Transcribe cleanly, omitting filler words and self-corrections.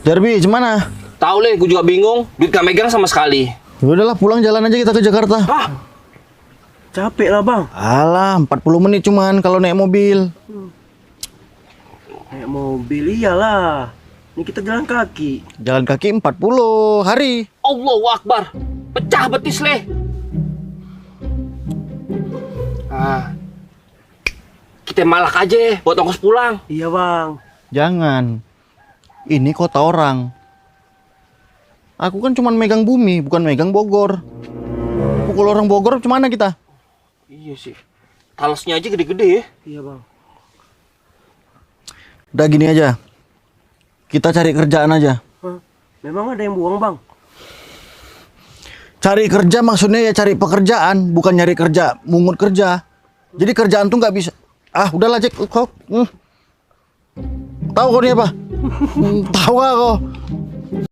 Derby, gimana? Tahu Le, gue juga bingung. Duit gak megang sama sekali. Udahlah, pulang jalan aja kita ke Jakarta. Ah, Capek lah bang. Alah, 40 menit cuman kalau naik mobil. Naik mobil iyalah. Ini kita jalan kaki. Jalan kaki 40 hari. Allahu Akbar. Pecah betis Le. Ah, kita malak aja buat ongkos pulang. Iya bang. Jangan. Ini kota orang. Aku kan cuman megang bumi, bukan megang Bogor. Pukul orang Bogor gimana kita? Iya sih. Talasnya aja gede-gede ya. Iya bang. Udah gini aja. Kita cari kerjaan aja. Hah? Memang ada yang buang bang? Cari kerja maksudnya ya cari pekerjaan, bukan nyari kerja, mungut kerja. Jadi kerjaan tuh nggak bisa. Ah, udahlah Jack, kau. Tahu kau ini apa? Tahu gak kau?